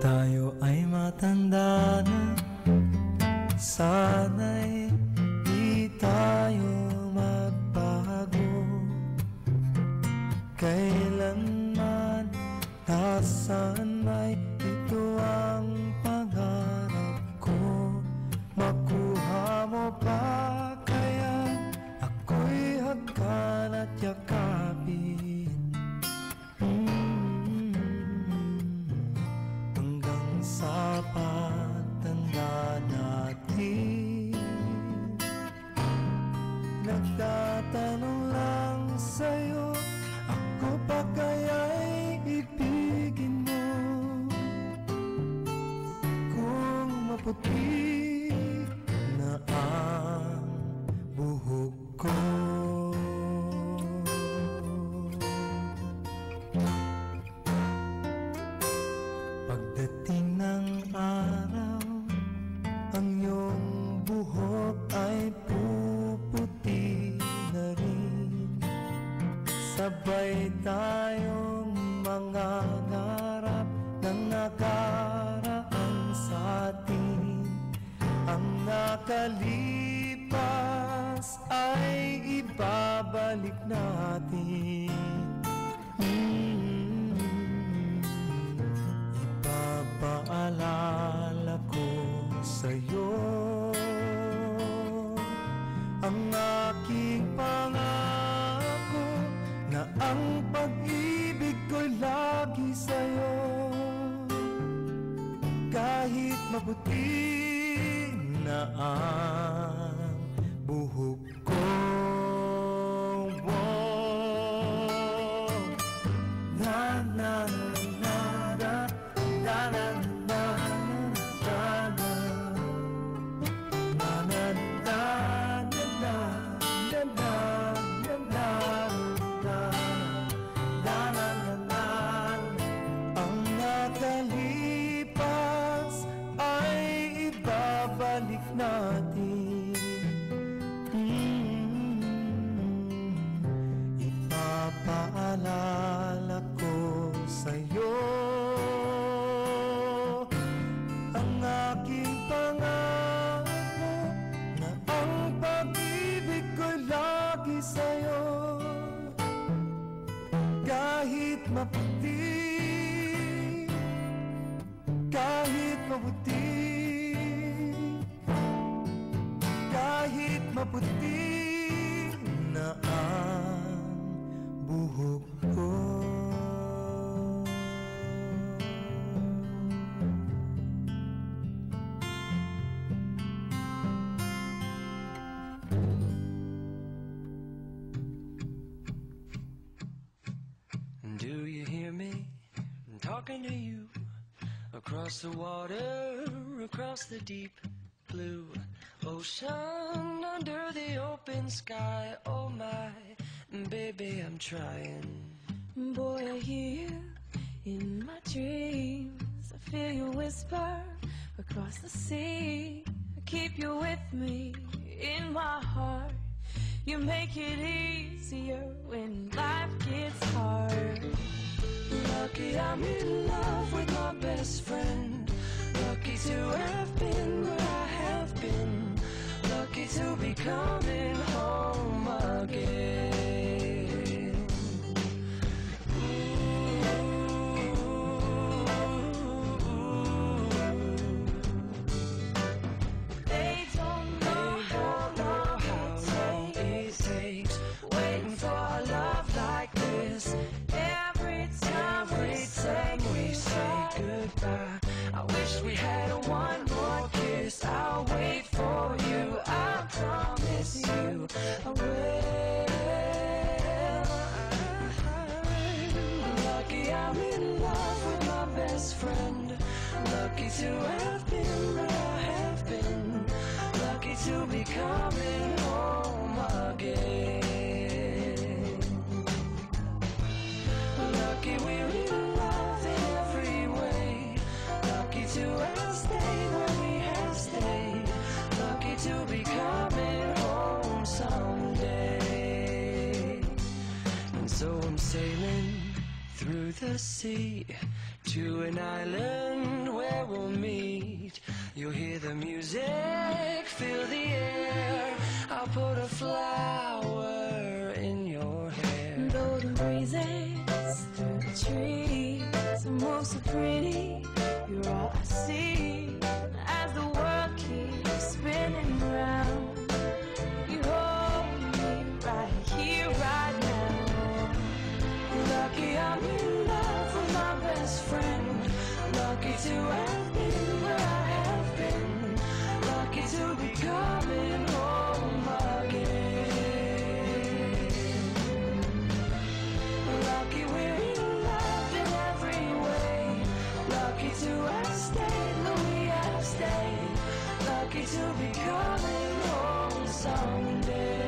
tayo ay matanda na, sana'y di tayo magbago. Kailanman, nasaan may ito ang pangarap ko. Makuha mo ba kaya ako'y hagkan at yakapin? Hanggang sa pagtanda natin, nagtatanong lang sa'yo, ako pa kaya'y ibigin mo? Kung maputi na ang buhok ko, pagdating ng araw, ang iyong buhok ay puputi na rin. Sabay tayong mangangarap ng nakaraan sa atin. Ang nakalipas ay ibabalik natin. Ipapaalala ko sa'yo ang aking pangako, na ang pag-ibig ko'y lagi sa'yo. Kahit maputi na ang buhok ko, na na na na na na na balik natin. Ipapaalala ko sa'yo ang aking pangako, na ang pag-ibig ko'y lagi sa'yo. Kahit maputi, kahit maputi, kahit maputi na ang buhok ko. Do you hear me? I'm talking to you across the water, across the deep blue ocean, under the open sky. Oh my, baby, I'm trying. Boy, I hear you in my dreams. I feel you whisper across the sea. I keep you with me in my heart. You make it easier when life gets hard. Lucky I'm in love with my best friend. Lucky to have been where I have been. Lucky to be coming home again. They don't know how long it takes waiting for a love like this. every time Every time we say goodbye, I wish we had one more kiss. I'll wait for you, I promise you I will. Lucky I'm in love with my best friend. Lucky to have been where I have been. Lucky to be coming home again. Lucky we're in love in every way. Lucky to have stayed where we have stayed. Lucky to be coming home someday. And so I'm sailing through the the sea to an island where we'll meet. You'll hear the music, feel the air. I'll put a flower in your hair. Though the breezes through the trees move so pretty, you're all I see as the world keeps spinning round. You hold me right here, right now. Lucky I'm in love with my best friend. Lucky to have been where I have been. Lucky to be coming home again. Lucky we're in love in every way. Lucky to have stayed where we have stayed. Lucky to be coming home someday.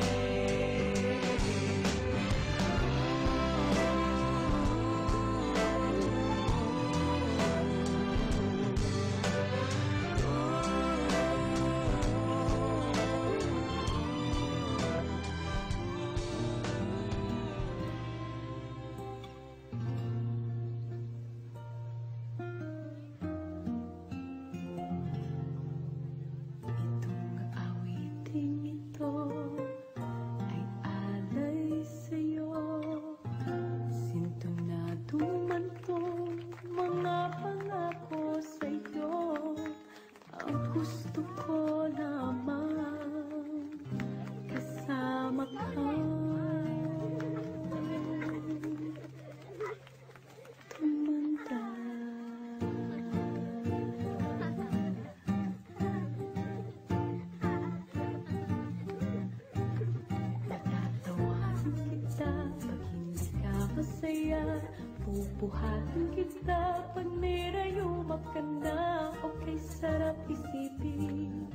Pupuhatin kita pag nirayumak ka na. Okay, sarap isipin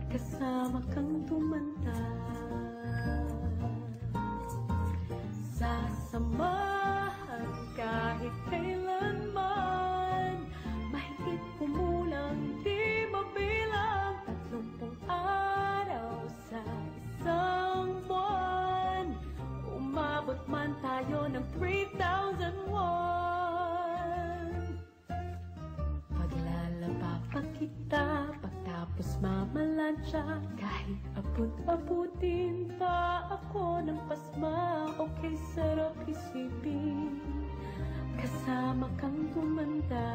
kasama kang tumanda. Sasamahan kahit kailanman, mahigit kumulang di mabilang 30 araw sa isang buwan. Umabot man tayo ng 3,001. Paglalaba pa kita, pagtapos mamalansya, kahit abot-abutin pa ako ng pasma. Okay, sarap isipin kasama kang tumanda.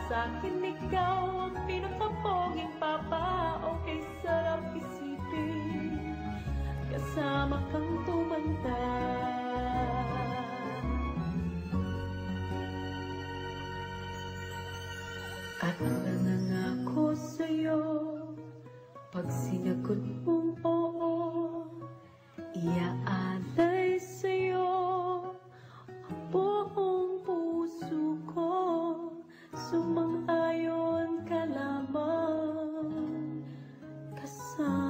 Sa akin ikaw ang pinakaponging papa. Okay, sarap isipin kasama kang tumanda. At nangangako sa'yo, pag sinagot mong oo, iaalay sa'yo ang buong puso ko. Sumang-ayon ka lamang kasama